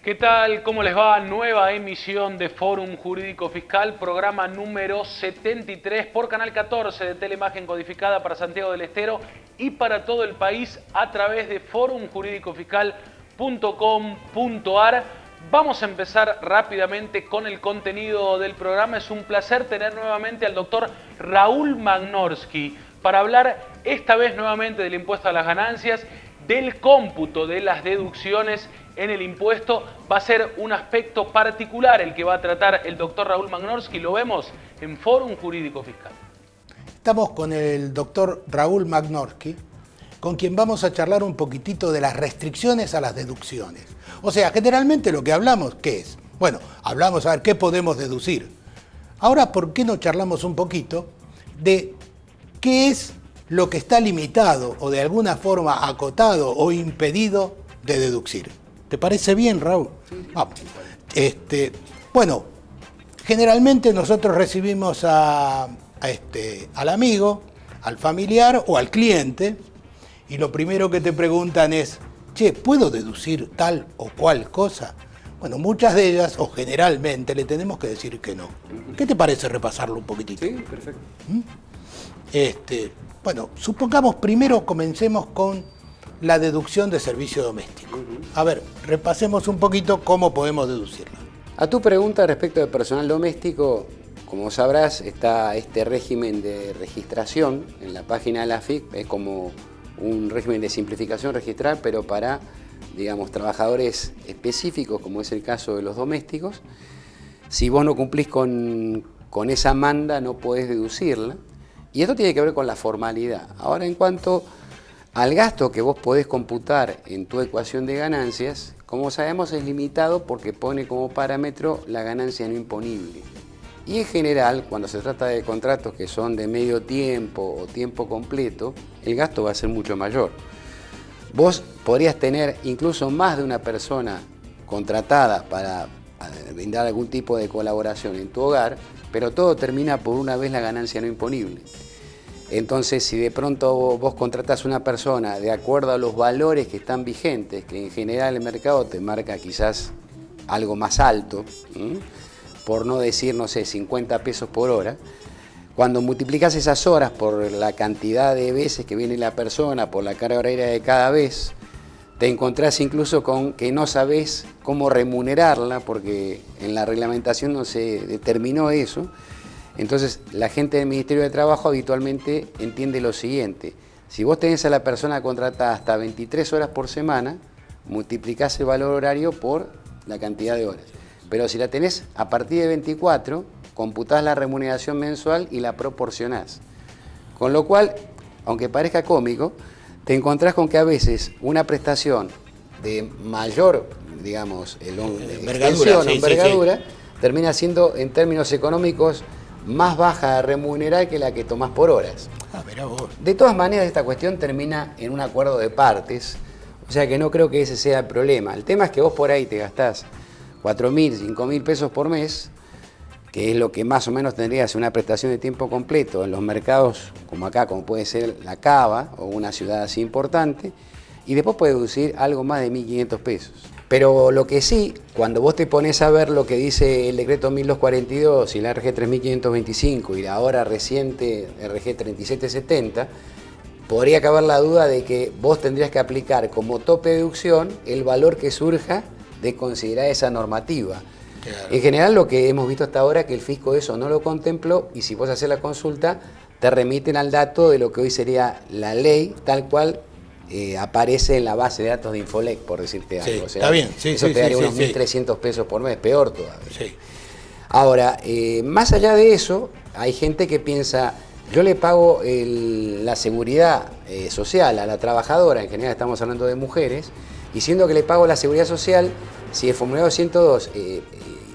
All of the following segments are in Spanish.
¿Qué tal? ¿Cómo les va? Nueva emisión de Fórum Jurídico Fiscal, programa número 73 por Canal 14 de Teleimagen Codificada para Santiago del Estero y para todo el país a través de forumjuridicofiscal.com.ar. Vamos a empezar rápidamente con el contenido del programa. Es un placer tener nuevamente al doctor Raúl Magnorsky para hablar esta vez nuevamente del impuesto a las ganancias, del cómputo de las deducciones en el impuesto. Va a ser un aspecto particular el que va a tratar el doctor Raúl Magnorsky. Lo vemos en Fórum Jurídico Fiscal. Estamos con el doctor Raúl Magnorsky, con quien vamos a charlar un poquitito de las restricciones a las deducciones. O sea, generalmente lo que hablamos, ¿qué es? Bueno, hablamos a ver qué podemos deducir. Ahora, ¿por qué no charlamos un poquito de qué es lo que está limitado o de alguna forma acotado o impedido de deducir? ¿Te parece bien, Raúl? Vamos. Bueno, generalmente nosotros recibimos al amigo, al familiar o al cliente, y lo primero que te preguntan es, che, ¿puedo deducir tal o cual cosa? Bueno, muchas de ellas, o generalmente, le tenemos que decir que no. ¿Qué te parece repasarlo un poquitito? Sí, perfecto. Bueno, supongamos primero comencemos con la deducción de servicio doméstico. A ver, repasemos un poquito cómo podemos deducirla. A tu pregunta respecto del personal doméstico, como sabrás, está este régimen de registración en la página de la AFIP, es como un régimen de simplificación registral, pero para, digamos, trabajadores específicos, como es el caso de los domésticos. Si vos no cumplís con esa manda, no podés deducirla. Y esto tiene que ver con la formalidad. Ahora, en cuanto al gasto que vos podés computar en tu ecuación de ganancias, como sabemos es limitado porque pone como parámetro la ganancia no imponible. Y en general, cuando se trata de contratos que son de medio tiempo o tiempo completo, el gasto va a ser mucho mayor. Vos podrías tener incluso más de una persona contratada para brindar algún tipo de colaboración en tu hogar, pero todo termina por una vez la ganancia no imponible. Entonces, si de pronto vos contratás a una persona de acuerdo a los valores que están vigentes, que en general el mercado te marca quizás algo más alto, por no decir, no sé, 50 pesos por hora, cuando multiplicás esas horas por la cantidad de veces que viene la persona, por la carga horaria de cada vez, te encontrás incluso con que no sabés cómo remunerarla, porque en la reglamentación no se determinó eso. Entonces, la gente del Ministerio de Trabajo habitualmente entiende lo siguiente: si vos tenés a la persona contratada hasta 23 horas por semana, multiplicás el valor horario por la cantidad de horas. Pero si la tenés a partir de 24, computás la remuneración mensual y la proporcionás. Con lo cual, aunque parezca cómico, te encontrás con que a veces una prestación de mayor, digamos, envergadura, termina siendo en términos económicos más baja de remunerar que la que tomás por horas. Mirá vos. De todas maneras, esta cuestión termina en un acuerdo de partes, o sea que no creo que ese sea el problema. El tema es que vos por ahí te gastás 4.000, 5.000 pesos por mes, que es lo que más o menos tendrías una prestación de tiempo completo en los mercados como acá, como puede ser la Cava o una ciudad así importante, y después puedes deducir algo más de 1.500 pesos. Pero lo que sí, cuando vos te pones a ver lo que dice el decreto 1242 y la RG 3525 y la ahora reciente RG 3770, podría caber la duda de que vos tendrías que aplicar como tope de deducción el valor que surja de considerar esa normativa. Claro. En general, lo que hemos visto hasta ahora es que el fisco eso no lo contempló, y si vos haces la consulta, te remiten al dato de lo que hoy sería la ley, tal cual aparece en la base de datos de Infolec, por decirte algo. Sí, o sea, está bien. Sí, eso sí, te daría sí, unos 1.300 pesos por mes, peor todavía. Sí. Ahora, más allá de eso, hay gente que piensa, yo le pago la seguridad social a la trabajadora, en general estamos hablando de mujeres, y siendo que le pago la seguridad social, si el formulario 102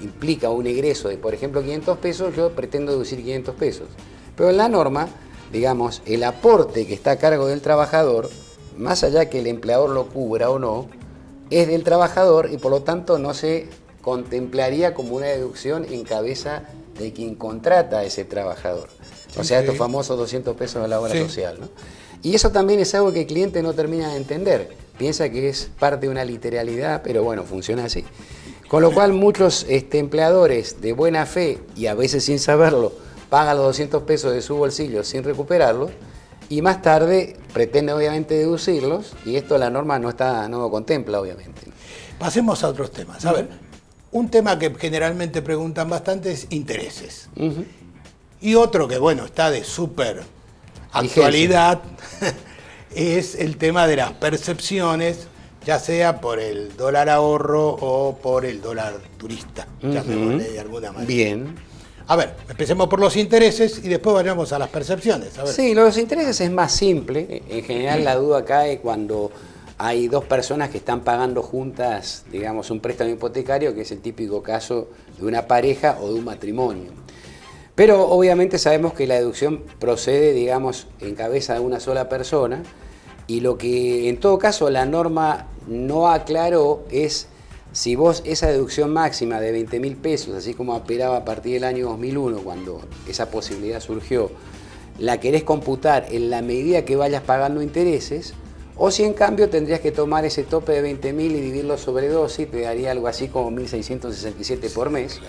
implica un egreso de, por ejemplo, 500 pesos, yo pretendo deducir 500 pesos. Pero en la norma, digamos, el aporte que está a cargo del trabajador, más allá que el empleador lo cubra o no, es del trabajador y por lo tanto no se contemplaría como una deducción en cabeza de quien contrata a ese trabajador. O sea, estos famosos 200 pesos a la obra social, ¿no? Y eso también es algo que el cliente no termina de entender. Piensa que es parte de una literalidad, pero bueno, funciona así. Con lo cual muchos empleadores de buena fe, y a veces sin saberlo, pagan los 200 pesos de su bolsillo sin recuperarlos, y más tarde pretenden obviamente deducirlos, y esto la norma no lo contempla obviamente. Pasemos a otros temas. A ver, un tema que generalmente preguntan bastante es intereses. Y otro que, bueno, está de súper actualidad es el tema de las percepciones, ya sea por el dólar ahorro o por el dólar turista, llamémosle de alguna manera. Bien. A ver, empecemos por los intereses y después vayamos a las percepciones. A ver. Sí, los intereses es más simple. En general la duda cae cuando hay dos personas que están pagando juntas, digamos, un préstamo hipotecario, que es el típico caso de una pareja o de un matrimonio. Pero obviamente sabemos que la deducción procede, digamos, en cabeza de una sola persona, y lo que en todo caso la norma no aclaró es si vos esa deducción máxima de 20.000 pesos, así como operaba a partir del año 2001, cuando esa posibilidad surgió, la querés computar en la medida que vayas pagando intereses, o si en cambio tendrías que tomar ese tope de 20.000 y dividirlo sobre 12, y te daría algo así como 1.667 por mes.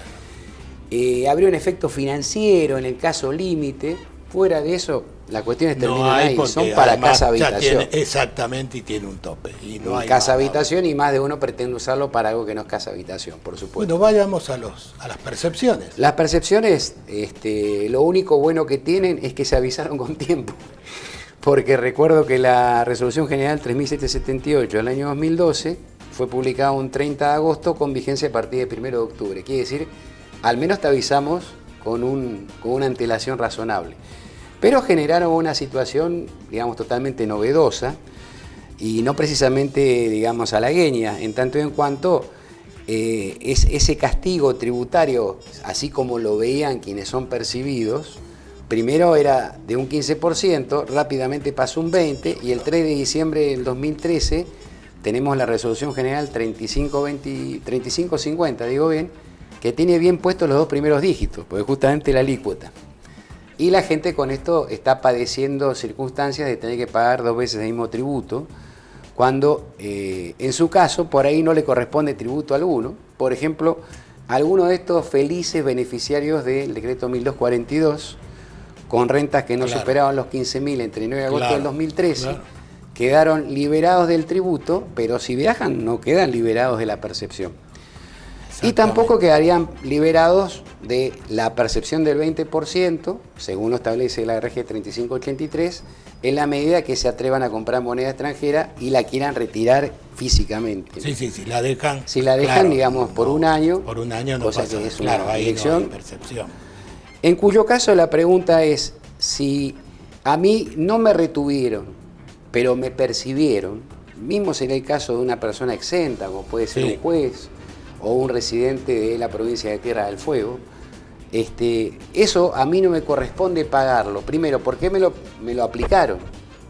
Habría un efecto financiero en el caso límite. Fuera de eso, las cuestiones terminan ahí, son para casa-habitación. Exactamente, y tiene un tope. Y no hay casa-habitación, y más de uno pretende usarlo para algo que no es casa-habitación, por supuesto. Bueno, vayamos a las percepciones. Las percepciones, lo único bueno que tienen es que se avisaron con tiempo. Porque recuerdo que la Resolución General 3778 del año 2012 fue publicada un 30 de agosto con vigencia a partir del 1 de octubre. Quiere decir, al menos te avisamos con una antelación razonable. Pero generaron una situación, digamos, totalmente novedosa y no precisamente, digamos, halagüeña, en tanto y en cuanto ese castigo tributario, así como lo veían quienes son percibidos, primero era de un 15%, rápidamente pasó un 20%, y el 3 de diciembre del 2013 tenemos la Resolución General 3550, digo bien, que tiene bien puestos los dos primeros dígitos, porque justamente la alícuota. Y la gente con esto está padeciendo circunstancias de tener que pagar 2 veces el mismo tributo, cuando en su caso por ahí no le corresponde tributo alguno. Por ejemplo, algunos de estos felices beneficiarios del decreto 1242, con rentas que no superaban los 15.000 entre 9 de agosto del 2013, quedaron liberados del tributo, pero si viajan no quedan liberados de la percepción. Y tampoco quedarían liberados de la percepción del 20%, según lo establece la RG 3583, en la medida que se atrevan a comprar moneda extranjera y la quieran retirar físicamente. Sí, la dejan. Si la dejan, digamos, por un año. Por un año no cosa pasa, que es una dirección. No hay percepción. En cuyo caso la pregunta es, si a mí no me retuvieron, pero me percibieron, mismo sería el caso de una persona exenta, como puede ser un juez o un residente de la provincia de Tierra del Fuego, eso a mí no me corresponde pagarlo. Primero, ¿por qué me lo aplicaron?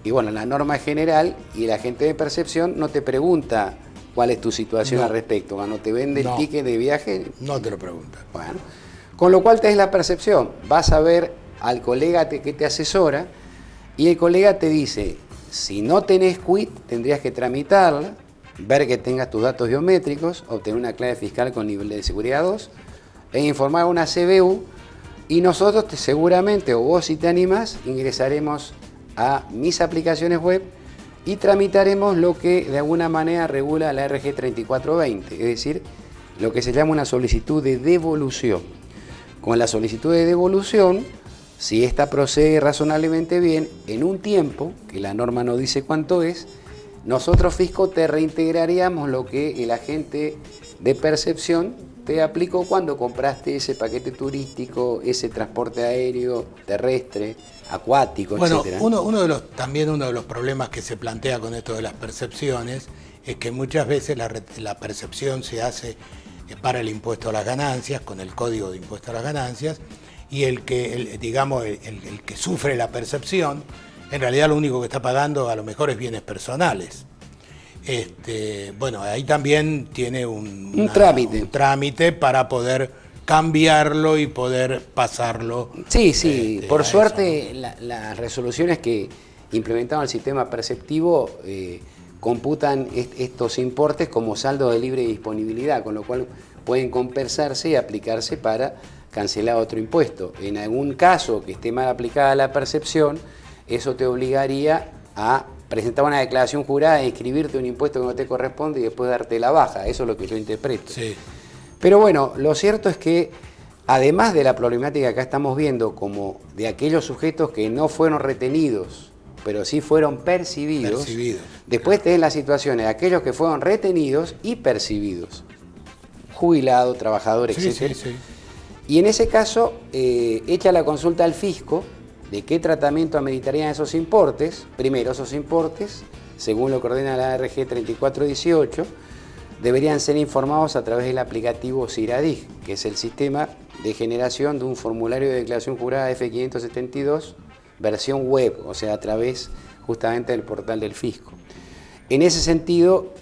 Y bueno, la norma general y el agente de percepción no te pregunta cuál es tu situación al respecto. Cuando te vende el ticket de viaje, no te lo pregunta. Bueno, con lo cual tenés la percepción. Vas a ver al colega que te asesora, y el colega te dice, si no tenés quit, tendrías que tramitarla, ver que tengas tus datos biométricos, obtener una clave fiscal con nivel de seguridad 2, e informar a una CBU, y nosotros seguramente, o vos si te animás, ingresaremos a mis aplicaciones web y tramitaremos lo que de alguna manera regula la RG 3420, es decir, lo que se llama una solicitud de devolución. Con la solicitud de devolución, si esta procede razonablemente bien, en un tiempo, que la norma no dice cuánto es, nosotros, fisco, te reintegraríamos lo que el agente de percepción te aplicó cuando compraste ese paquete turístico, ese transporte aéreo, terrestre, acuático, etc. Bueno, también uno de los problemas que se plantea con esto de las percepciones es que muchas veces la percepción se hace para el impuesto a las ganancias, con el código de impuesto a las ganancias, y el que sufre la percepción, en realidad lo único que está pagando a lo mejor es bienes personales. Bueno, ahí también tiene un trámite para poder cambiarlo y poder pasarlo. Sí, por suerte las resoluciones que implementaron el sistema perceptivo computan estos importes como saldo de libre disponibilidad, con lo cual pueden compensarse y aplicarse para cancelar otro impuesto. En algún caso que esté mal aplicada la percepción, eso te obligaría a presentar una declaración jurada e inscribirte un impuesto que no te corresponde y después darte la baja. Eso es lo que yo interpreto. Sí. Pero bueno, lo cierto es que además de la problemática que acá estamos viendo, como de aquellos sujetos que no fueron retenidos, pero sí fueron percibidos, después tenés las situaciones de aquellos que fueron retenidos y percibidos, jubilado, trabajador, etc. Sí. Y en ese caso, echa la consulta al fisco de qué tratamiento ameritarían esos importes. Primero, esos importes, según lo que ordena la RG 3418, deberían ser informados a través del aplicativo CIRADIG, que es el sistema de generación de un formulario de declaración jurada F572, versión web, o sea, a través justamente del portal del fisco. En ese sentido,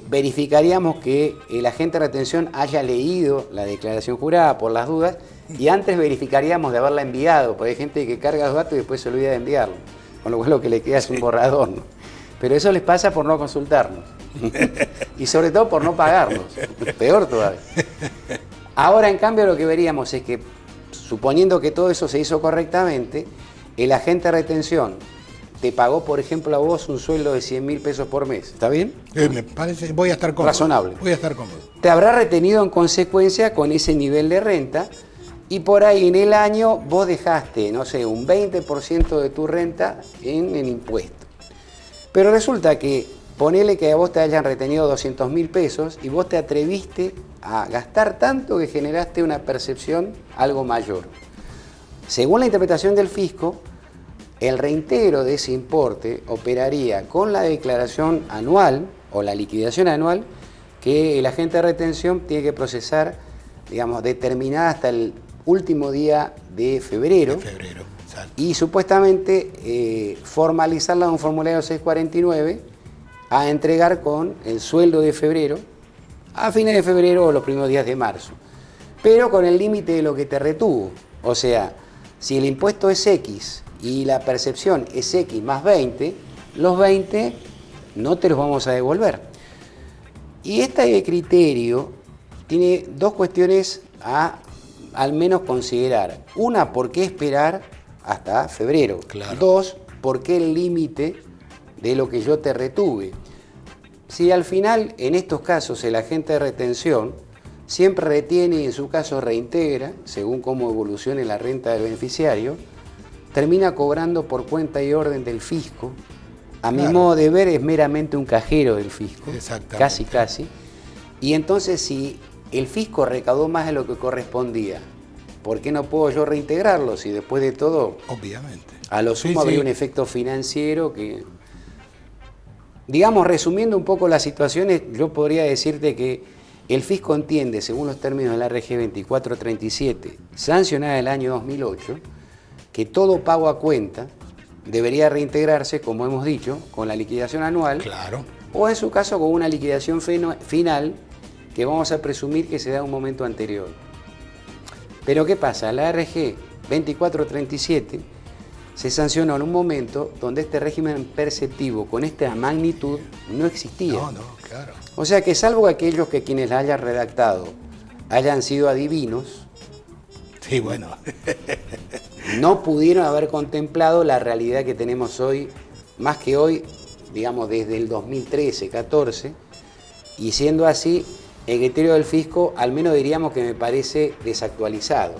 verificaríamos que el agente de retención haya leído la declaración jurada por las dudas y antes verificaríamos de haberla enviado, porque hay gente que carga los datos y después se olvida de enviarlo, con lo cual lo que le queda es un borrador, ¿no? Pero eso les pasa por no consultarnos y sobre todo por no pagarnos, peor todavía. Ahora, en cambio, lo que veríamos es que, suponiendo que todo eso se hizo correctamente, el agente de retención te pagó, por ejemplo, a vos un sueldo de 100.000 pesos por mes. ¿Está bien? Me parece, voy a estar cómodo. Razonable. Voy a estar cómodo. Te habrá retenido en consecuencia con ese nivel de renta y por ahí en el año vos dejaste, no sé, un 20% de tu renta en el impuesto. Pero resulta que, ponele que a vos te hayan retenido 200.000 pesos y vos te atreviste a gastar tanto que generaste una percepción algo mayor. Según la interpretación del fisco, el reintegro de ese importe operaría con la declaración anual o la liquidación anual que el agente de retención tiene que procesar, digamos, determinada hasta el último día de febrero. Y supuestamente formalizarla en un formulario 649 a entregar con el sueldo de febrero a fines de febrero o los primeros días de marzo. Pero con el límite de lo que te retuvo. O sea, si el impuesto es X y la percepción es X más 20, los 20 no te los vamos a devolver. Y este criterio tiene dos cuestiones a al menos considerar. Una, ¿por qué esperar hasta febrero? Claro. Dos, ¿por qué el límite de lo que yo te retuve? Si al final, en estos casos, el agente de retención siempre retiene y en su caso reintegra, según cómo evolucione la renta del beneficiario, termina cobrando por cuenta y orden del fisco. A mi modo de ver, es meramente un cajero del fisco, casi. Y entonces, si el fisco recaudó más de lo que correspondía, ¿por qué no puedo yo reintegrarlo? Si después de todo, obviamente, a lo sumo habría un efecto financiero que... Digamos, resumiendo un poco las situaciones, yo podría decirte que el fisco entiende, según los términos de la RG 2437, sancionada el año 2008, que todo pago a cuenta debería reintegrarse, como hemos dicho, con la liquidación anual, o en su caso con una liquidación final que vamos a presumir que se da en un momento anterior. Pero ¿qué pasa? La RG 2437 se sancionó en un momento donde este régimen perceptivo con esta magnitud no existía. O sea que salvo aquellos que quienes la hayan redactado hayan sido adivinos, no pudieron haber contemplado la realidad que tenemos hoy, más que hoy, digamos desde el 2013-14, y siendo así, el criterio del fisco, al menos diríamos que me parece desactualizado.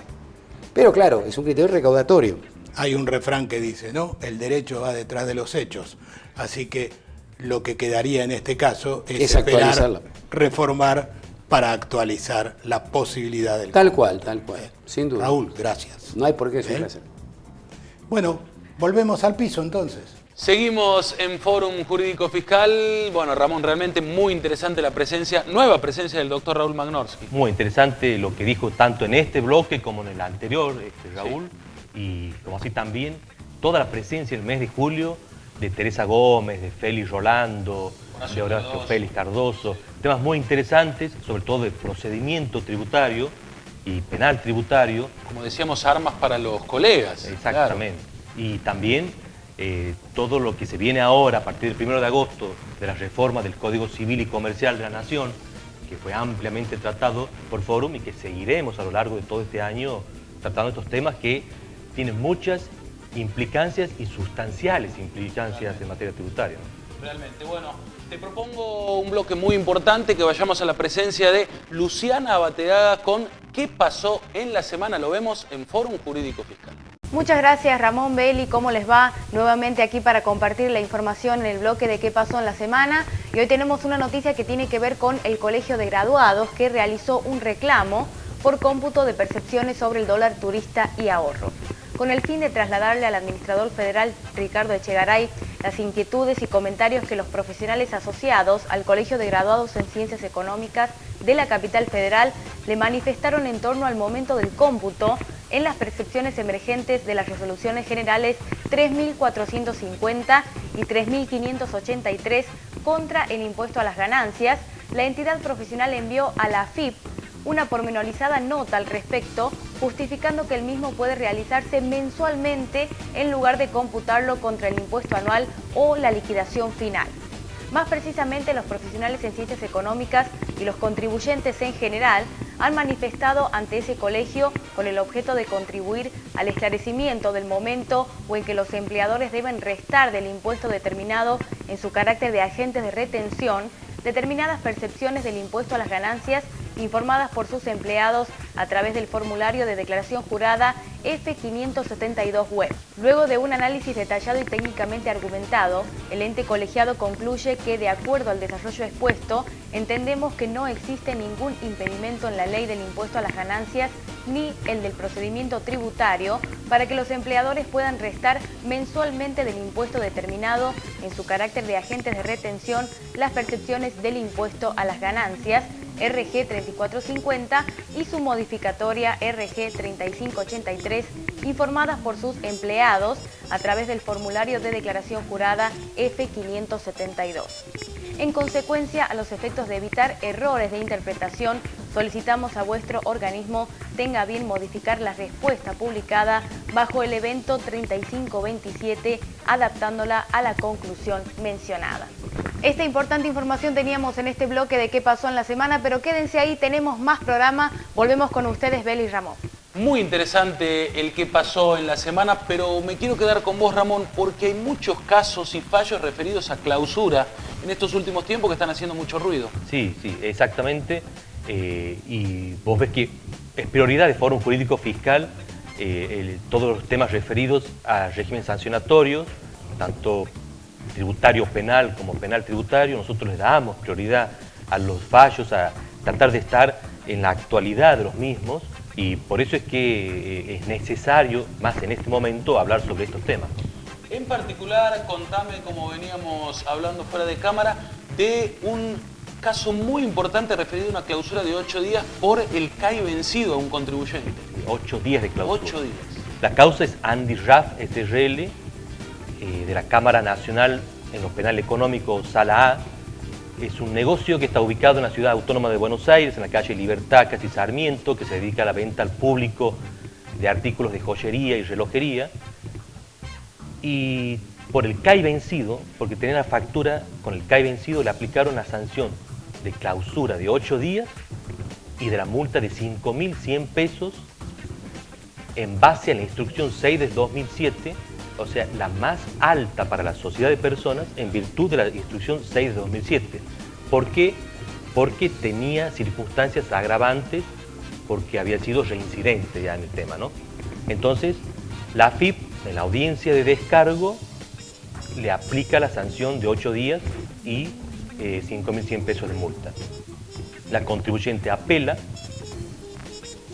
Pero claro, es un criterio recaudatorio. Hay un refrán que dice, ¿no? El derecho va detrás de los hechos. Así que lo que quedaría en este caso es esperar, reformar para actualizar la posibilidad del... Tal cual, sin duda. Raúl, gracias. No hay por qué, es un placer. Bueno, volvemos al piso entonces. Seguimos en Fórum Jurídico Fiscal. Bueno, Ramón, realmente muy interesante la presencia, nueva presencia del doctor Raúl Magnorsky. Muy interesante lo que dijo tanto en este bloque como en el anterior, Raúl. Y como así también toda la presencia en el mes de julio de Teresa Gómez, de Félix Rolando, de Horacio Félix Cardoso. Temas muy interesantes, sobre todo de procedimiento tributario y penal tributario. Como decíamos, armas para los colegas. Exactamente. Y también todo lo que se viene ahora a partir del 1 de agosto de la reforma del Código Civil y Comercial de la Nación, que fue ampliamente tratado por Fórum y que seguiremos a lo largo de todo este año tratando estos temas que tienen muchas implicancias y sustanciales implicancias en materia tributaria, ¿no? Realmente, bueno, te propongo un bloque muy importante, que vayamos a la presencia de Luciana Bateaga con ¿Qué pasó en la semana? Lo vemos en Fórum Jurídico Fiscal. Muchas gracias, Ramón Belli. ¿Cómo les va? Nuevamente aquí para compartir la información en el bloque de qué pasó en la semana. Y hoy tenemos una noticia que tiene que ver con el Colegio de Graduados, que realizó un reclamo por cómputo de percepciones sobre el dólar turista y ahorro, con el fin de trasladarle al administrador federal Ricardo Echegaray las inquietudes y comentarios que los profesionales asociados al Colegio de Graduados en Ciencias Económicas de la capital federal le manifestaron en torno al momento del cómputo en las percepciones emergentes de las resoluciones generales 3.450 y 3.583 contra el impuesto a las ganancias. La entidad profesional envió a la AFIP una pormenorizada nota al respecto, justificando que el mismo puede realizarse mensualmente en lugar de computarlo contra el impuesto anual o la liquidación final. Más precisamente, los profesionales en ciencias económicas y los contribuyentes en general han manifestado ante ese colegio con el objeto de contribuir al esclarecimiento del momento o en que los empleadores deben restar del impuesto determinado en su carácter de agentes de retención determinadas percepciones del impuesto a las ganancias informadas por sus empleados a través del formulario de declaración jurada F572 web. Luego de un análisis detallado y técnicamente argumentado, el ente colegiado concluye que, de acuerdo al desarrollo expuesto, entendemos que no existe ningún impedimento en la ley del impuesto a las ganancias ni el del procedimiento tributario para que los empleadores puedan restar mensualmente del impuesto determinado en su carácter de agentes de retención las percepciones del impuesto a las ganancias RG 3450 y su modificatoria RG 3583 informadas por sus empleados a través del formulario de declaración jurada F572. En consecuencia, a los efectos de evitar errores de interpretación, solicitamos a vuestro organismo tenga bien modificar la respuesta publicada bajo el evento 3527, adaptándola a la conclusión mencionada. Esta importante información teníamos en este bloque de qué pasó en la semana, pero quédense ahí, tenemos más programa. Volvemos con ustedes, Beli y Ramón. Muy interesante el que pasó en la semana, pero me quiero quedar con vos, Ramón, porque hay muchos casos y fallos referidos a clausura en estos últimos tiempos que están haciendo mucho ruido. Sí, exactamente. Y vos ves que es prioridad de Fórum Jurídico Fiscal todos los temas referidos a régimen sancionatorio, tanto tributario penal como penal tributario. Nosotros le damos prioridad a los fallos, a tratar de estar en la actualidad de los mismos, y por eso es que es necesario, más en este momento, hablar sobre estos temas. En particular, contame, como veníamos hablando fuera de cámara, de un caso muy importante referido a una clausura de 8 días por el CAI vencido a un contribuyente. 8 días de clausura. 8 días. La causa es Andy Raff SRL, de la Cámara Nacional en lo Penal Económico, Sala A. Es un negocio que está ubicado en la ciudad autónoma de Buenos Aires, en la calle Libertad, casi Sarmiento, que se dedica a la venta al público de artículos de joyería y relojería. Y por el CAI vencido, porque tenía la factura con el CAI vencido, le aplicaron la sanción de clausura de 8 días y de la multa de 5.100 pesos en base a la instrucción 6 del 2007, o sea, la más alta para la sociedad de personas en virtud de la instrucción 6 de 2007. ¿Por qué? Porque tenía circunstancias agravantes, porque había sido reincidente ya en el tema, ¿no? Entonces, la AFIP, en la audiencia de descargo, le aplica la sanción de 8 días y 5.100 pesos de multa. La contribuyente apela,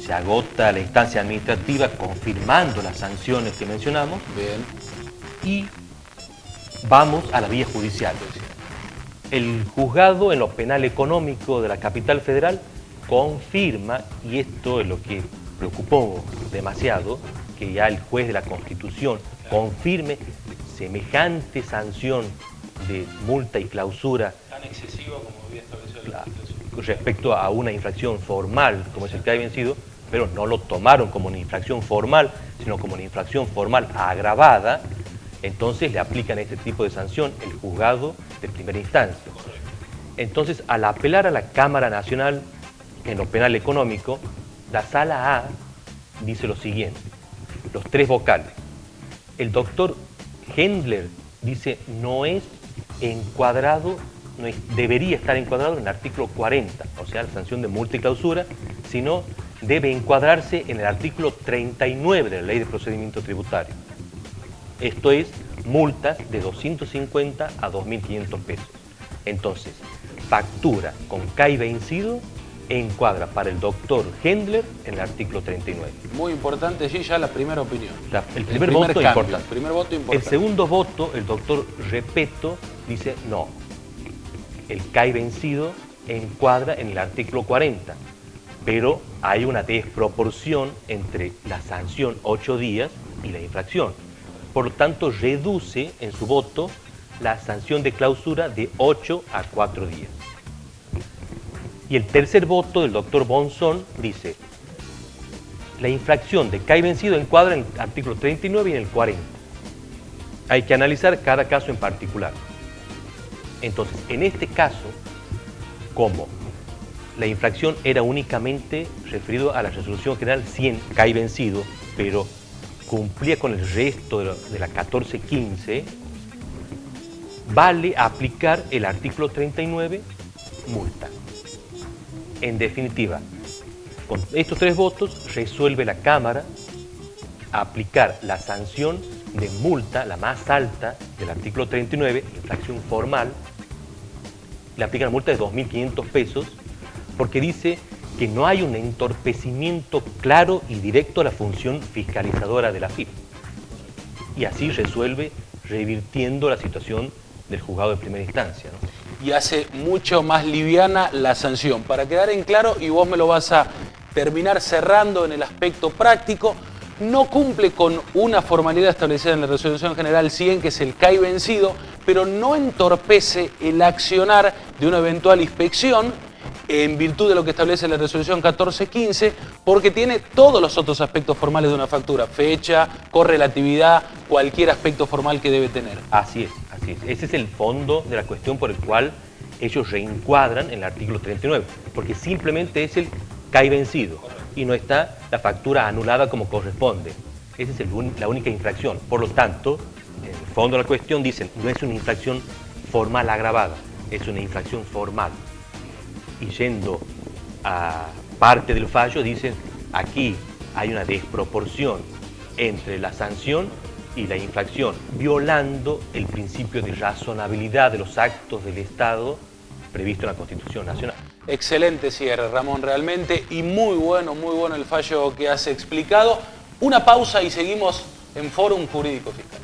se agota la instancia administrativa confirmando las sanciones que mencionamos. Bien. Y vamos a la vía judicial. El juzgado en lo penal económico de la capital federal confirma, y esto es lo que preocupó demasiado, que ya el juez de la Constitución confirme semejante sanción de multa y clausura Tan excesiva como había establecido la Constitución. Respecto a una infracción formal como es el CAI vencido, pero no lo tomaron como una infracción formal, sino como una infracción formal agravada. Entonces le aplican este tipo de sanción el juzgado de primera instancia. Entonces, al apelar a la Cámara Nacional en lo penal económico, la Sala A dice lo siguiente, los tres vocales. El doctor Hendler dice no es encuadrado, debería estar encuadrado en el artículo 40, o sea, la sanción de multa y clausura, sino debe encuadrarse en el artículo 39 de la Ley de Procedimiento Tributario. Esto es multas de 250 a 2.500 pesos. Entonces, factura con CAI vencido encuadra para el doctor Hendler en el artículo 39. Muy importante allí ya la primera opinión. El primer voto cambio, importante. El primer voto importante. El segundo voto, el doctor Repeto, dice no. El CAI vencido encuadra en el artículo 40, pero hay una desproporción entre la sanción 8 días y la infracción. Por lo tanto, reduce en su voto la sanción de clausura de 8 a 4 días. Y el tercer voto del doctor Bonzón dice, la infracción de CAI vencido encuadra en el artículo 39 y en el 40. Hay que analizar cada caso en particular. Entonces, en este caso, como la infracción era únicamente referido a la resolución general 100 CAI vencido, pero cumplía con el resto de la 1415, vale aplicar el artículo 39, multa. En definitiva, con estos tres votos resuelve la Cámara aplicar la sanción de multa, la más alta del artículo 39, infracción formal, le aplica la multa de 2.500 pesos porque dice que no hay un entorpecimiento claro y directo a la función fiscalizadora de la AFIP. Y así resuelve revirtiendo la situación del juzgado de primera instancia, ¿no? Y hace mucho más liviana la sanción. Para quedar en claro, y vos me lo vas a terminar cerrando en el aspecto práctico, no cumple con una formalidad establecida en la resolución general 100, que es el CAI vencido, pero no entorpece el accionar de una eventual inspección en virtud de lo que establece la resolución 1415, porque tiene todos los otros aspectos formales de una factura, fecha, correlatividad, cualquier aspecto formal que debe tener. Así es, así es. Ese es el fondo de la cuestión por el cual ellos reencuadran en el artículo 39, porque simplemente es el CAI vencido y no está la factura anulada como corresponde. Esa es la única infracción. Por lo tanto, en el fondo de la cuestión dicen, no es una infracción formal agravada, es una infracción formal. Y yendo a parte del fallo, dicen, aquí hay una desproporción entre la sanción y la infracción, violando el principio de razonabilidad de los actos del Estado previsto en la Constitución Nacional. Excelente cierre, Ramón, realmente, y muy bueno el fallo que has explicado. Una pausa y seguimos en Fórum Jurídico Fiscal.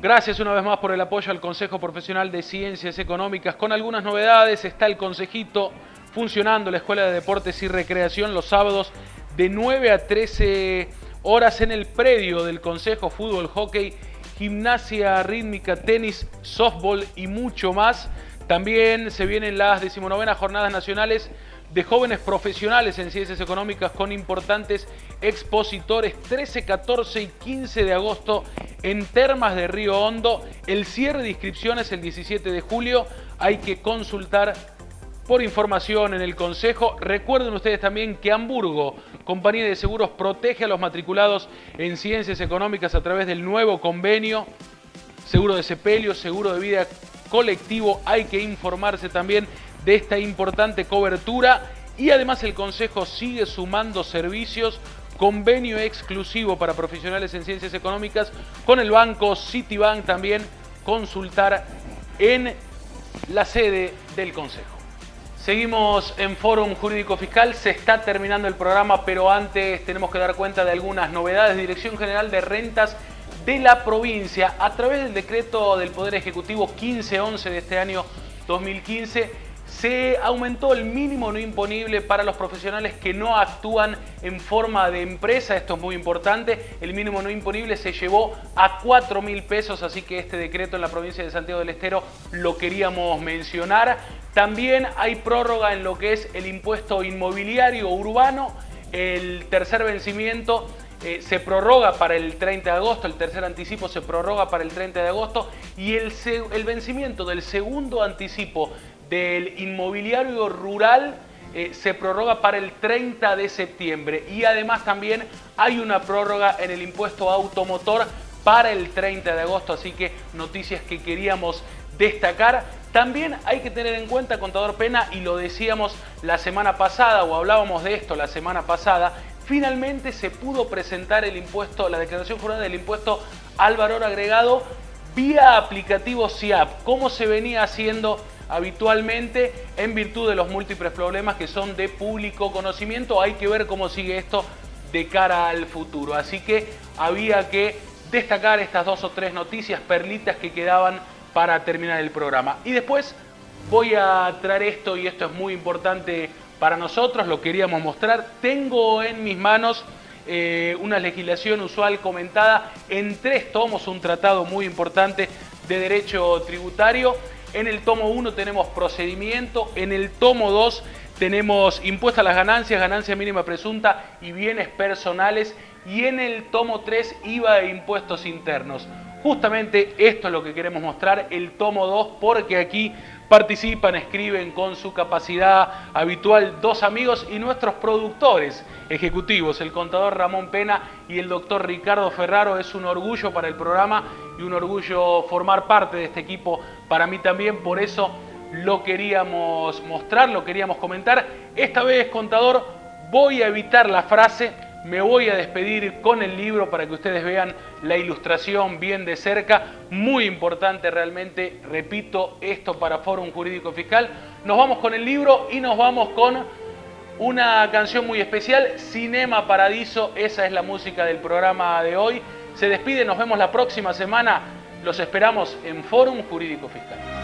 Gracias una vez más por el apoyo al Consejo Profesional de Ciencias Económicas. Con algunas novedades, está el consejito funcionando, la Escuela de Deportes y Recreación, los sábados de 9 a 13 horas en el predio del Consejo, fútbol, hockey, gimnasia rítmica, tenis, softball y mucho más. También se vienen las 19ª Jornadas Nacionales de Jóvenes Profesionales en Ciencias Económicas con importantes expositores, 13, 14 y 15 de agosto en Termas de Río Hondo. El cierre de inscripciones el 17 de julio. Hay que consultar por información en el Consejo. Recuerden ustedes también que Hamburgo, compañía de seguros, protege a los matriculados en Ciencias Económicas a través del nuevo convenio. Seguro de sepelio, seguro de vida colectivo. Hay que informarse también de esta importante cobertura. Y además el Consejo sigue sumando servicios. Convenio exclusivo para profesionales en Ciencias Económicas con el banco Citibank. También consultar en la sede del Consejo. Seguimos en Fórum Jurídico Fiscal, se está terminando el programa, pero antes tenemos que dar cuenta de algunas novedades. Dirección General de Rentas de la provincia, a través del decreto del Poder Ejecutivo 1511 de este año 2015, se aumentó el mínimo no imponible para los profesionales que no actúan en forma de empresa. Esto es muy importante. El mínimo no imponible se llevó a 4.000 pesos, así que este decreto en la provincia de Santiago del Estero lo queríamos mencionar. También hay prórroga en lo que es el impuesto inmobiliario urbano. El tercer vencimiento se prorroga para el 30 de agosto, el tercer anticipo se prorroga para el 30 de agosto y el vencimiento del segundo anticipo del inmobiliario rural se prorroga para el 30 de septiembre y además también hay una prórroga en el impuesto automotor para el 30 de agosto, así que noticias que queríamos destacar. También hay que tener en cuenta, contador Pena, y lo decíamos la semana pasada o hablábamos de esto la semana pasada, finalmente se pudo presentar el impuesto, la declaración jurada del impuesto al valor agregado vía aplicativo SIAP, como se venía haciendo habitualmente en virtud de los múltiples problemas que son de público conocimiento. Hay que ver cómo sigue esto de cara al futuro. Así que había que destacar estas 2 o 3 noticias, perlitas que quedaban para terminar el programa. Y después voy a traer esto, y esto es muy importante para nosotros, lo queríamos mostrar. Tengo en mis manos una legislación usual comentada en 3 tomos, un tratado muy importante de derecho tributario. En el tomo 1 tenemos procedimiento, en el tomo 2 tenemos impuesto a las ganancias, ganancia mínima presunta y bienes personales, y en el tomo 3 IVA e impuestos internos. Justamente esto es lo que queremos mostrar, el tomo 2, porque aquí participan, escriben con su capacidad habitual 2 amigos y nuestros productores ejecutivos, el contador Ramón Pena y el doctor Ricardo Ferraro. Es un orgullo para el programa y un orgullo formar parte de este equipo para mí también, por eso lo queríamos mostrar, lo queríamos comentar. Esta vez, contador, voy a evitar la frase, me voy a despedir con el libro para que ustedes vean la ilustración bien de cerca, muy importante realmente, repito, esto para Fórum Jurídico Fiscal. Nos vamos con el libro y nos vamos con una canción muy especial, Cinema Paradiso, esa es la música del programa de hoy. Se despide, nos vemos la próxima semana, los esperamos en Fórum Jurídico Fiscal.